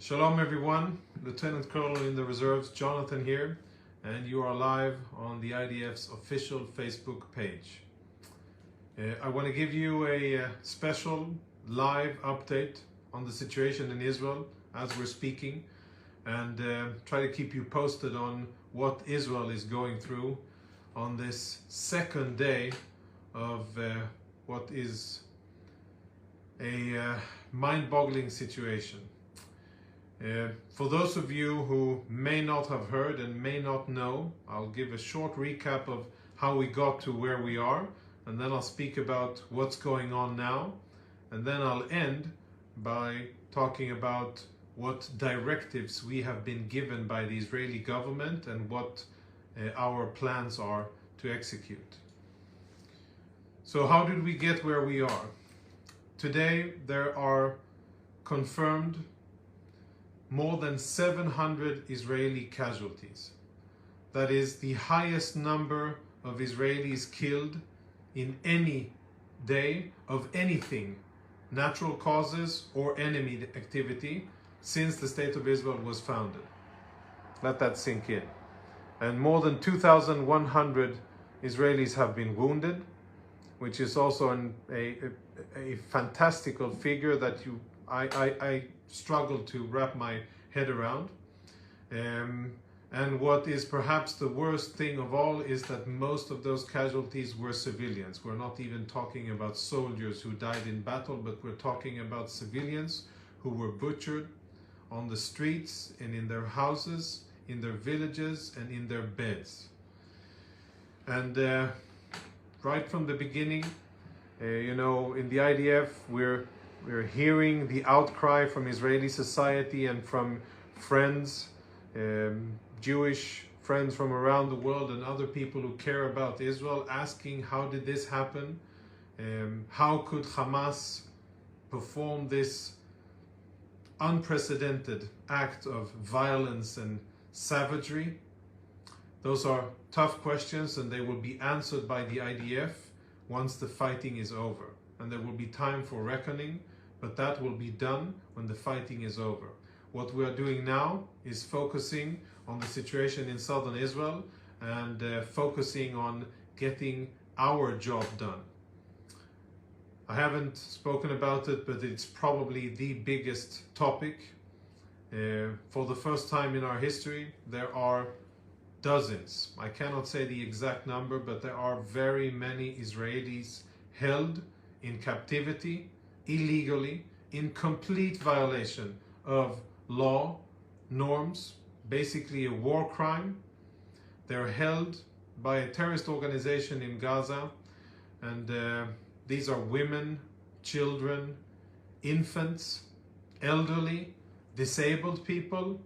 Shalom everyone, Lieutenant Colonel in the Reserves, Jonathan here, and you are live on the IDF's official Facebook page. I want to give you a special live update on the situation in Israel as we're speaking, and try to keep you posted on what Israel is going through on this second day of what is a mind-boggling situation. For those of you who may not have heard and may not know, I'll give a short recap of how we got to where we are, and then I'll speak about what's going on now, and then I'll end by talking about what directives we have been given by the Israeli government and what our plans are to execute. So how did we get where we are? Today there are confirmed more than 700 Israeli casualties. That is the highest number of Israelis killed in any day of anything, natural causes or enemy activity, since the State of Israel was founded. Let that sink in. And more than 2,100 Israelis have been wounded, which is also a fantastical figure that I struggle to wrap my head around. And what is perhaps the worst thing of all is that most of those casualties were civilians. We're not even talking about soldiers who died in battle, but we're talking about civilians who were butchered on the streets and in their houses, in their villages and in their beds. And right from the beginning, in the IDF, we're hearing the outcry from Israeli society and from friends, Jewish friends from around the world and other people who care about Israel, asking how did this happen? How could Hamas perform this unprecedented act of violence and savagery? Those are tough questions, and they will be answered by the IDF once the fighting is over. And there will be time for reckoning, but that will be done when the fighting is over. What we are doing now is focusing on the situation in southern Israel and focusing on getting our job done. I haven't spoken about it, but it's probably the biggest topic. For the first time in our history, there are dozens, I cannot say the exact number, but there are very many Israelis held in captivity, illegally, in complete violation of law, norms, basically a war crime. They're held by a terrorist organization in Gaza, and these are women, children, infants, elderly, disabled people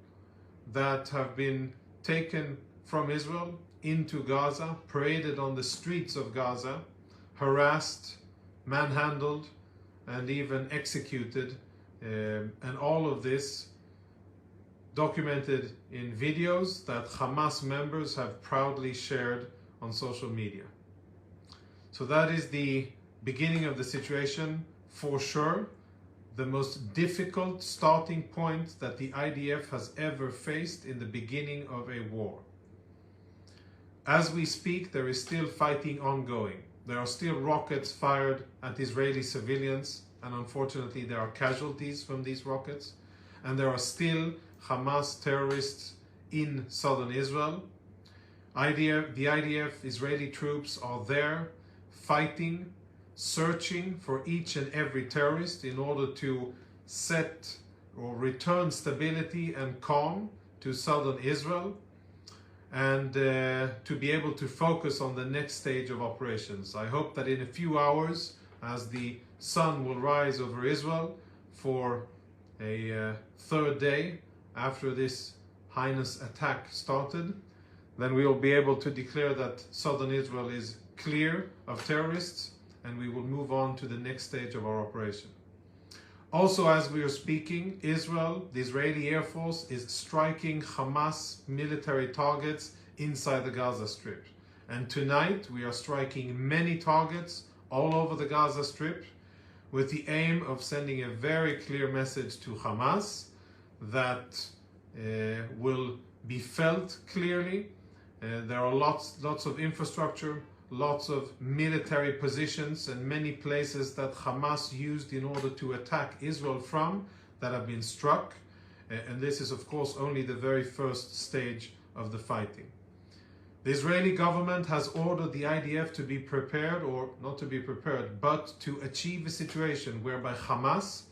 that have been taken from Israel into Gaza, paraded on the streets of Gaza, harassed, manhandled, and even executed, and all of this documented in videos that Hamas members have proudly shared on social media. So that is the beginning of the situation, for sure. The most difficult starting point that the IDF has ever faced in the beginning of a war. As we speak, there is still fighting ongoing. There are still rockets fired at Israeli civilians, and unfortunately there are casualties from these rockets. And there are still Hamas terrorists in southern Israel. The IDF, Israeli troops are there fighting, searching for each and every terrorist in order to set or return stability and calm to southern Israel, and to be able to focus on the next stage of operations. I hope that in a few hours, as the sun will rise over Israel for a third day after this heinous attack started, then we will be able to declare that southern Israel is clear of terrorists, and we will move on to the next stage of our operation. Also, as we are speaking, Israel, the Israeli Air Force, is striking Hamas military targets inside the Gaza Strip. And tonight we are striking many targets all over the Gaza Strip with the aim of sending a very clear message to Hamas that will be felt clearly. There are lots of infrastructure, lots of military positions, and many places that Hamas used in order to attack Israel from that have been struck. And this is, of course, only the very first stage of the fighting. The Israeli government has ordered the IDF to be prepared, or not to be prepared, but to achieve a situation whereby Hamas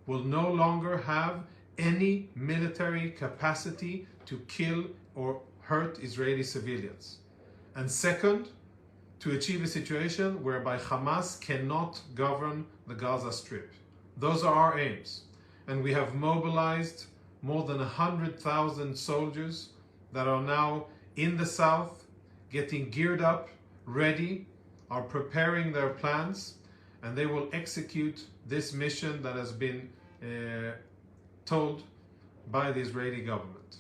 will no longer have any military capacity to kill or hurt Israeli civilians. And second, to achieve a situation whereby Hamas cannot govern the Gaza Strip. Those are our aims. And we have mobilized more than 100,000 soldiers that are now in the south, getting geared up, ready, are preparing their plans, and they will execute this mission that has been told by the Israeli government.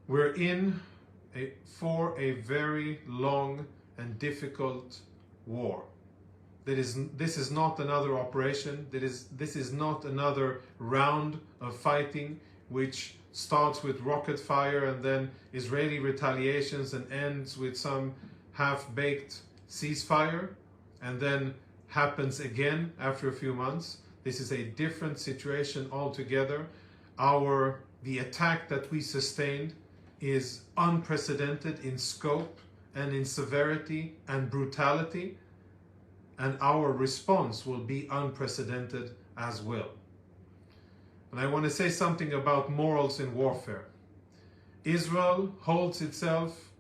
We're in for a very long and difficult war. This is not another operation. This is not another round of fighting which starts with rocket fire and then Israeli retaliations and ends with some half-baked ceasefire and then happens again after a few months. This is a different situation altogether. The attack that we sustained is unprecedented in scope and in severity and brutality, and our response will be unprecedented as well. And I want to say something about morals in warfare. Israel holds itself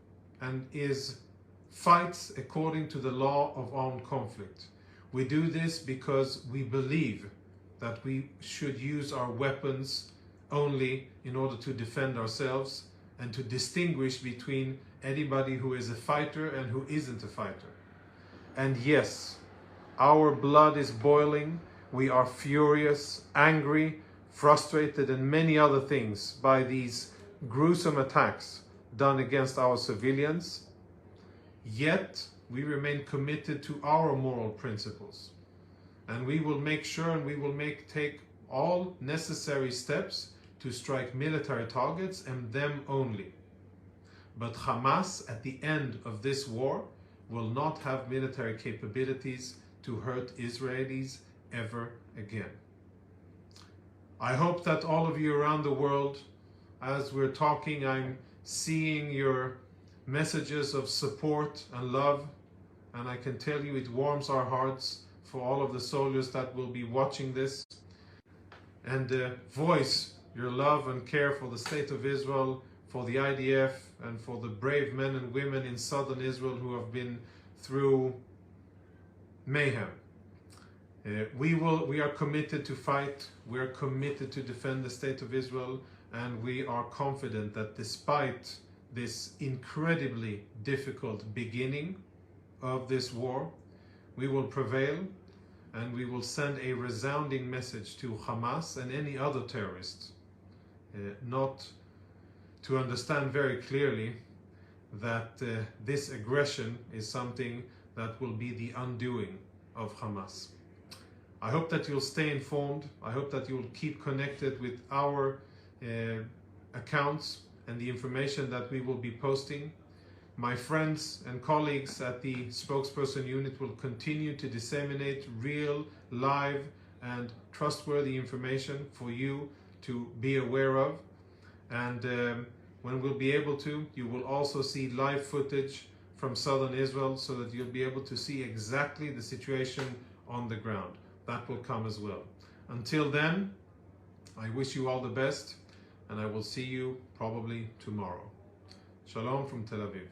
and fights according to the law of armed conflict. We do this because we believe that we should use our weapons only in order to defend ourselves and to distinguish between anybody who is a fighter and who isn't a fighter. And yes, our blood is boiling. We are furious, angry, frustrated, and many other things by these gruesome attacks done against our civilians. Yet, we remain committed to our moral principles. And we will make sure and we will take all necessary steps to strike military targets and them only. But Hamas, at the end of this war, will not have military capabilities to hurt Israelis ever again. I hope that all of you around the world, as we're talking, I'm seeing your messages of support and love, and I can tell you it warms our hearts for all of the soldiers that will be watching this, and voice your love and care for the state of Israel, for the IDF, and for the brave men and women in southern Israel who have been through mayhem. We are committed to fight, we are committed to defend the state of Israel, and we are confident that despite this incredibly difficult beginning of this war, we will prevail, and we will send a resounding message to Hamas and any other terrorists, not to understand very clearly that this aggression is something that will be the undoing of Hamas. I hope that you'll stay informed. I hope that you'll keep connected with our accounts and the information that we will be posting. My friends and colleagues at the spokesperson unit will continue to disseminate real, live, and trustworthy information for you to be aware of. And when we'll be able to, you will also see live footage from southern Israel so that you'll be able to see exactly the situation on the ground. That will come as well. Until then, I wish you all the best, and I will see you probably tomorrow. Shalom from Tel Aviv.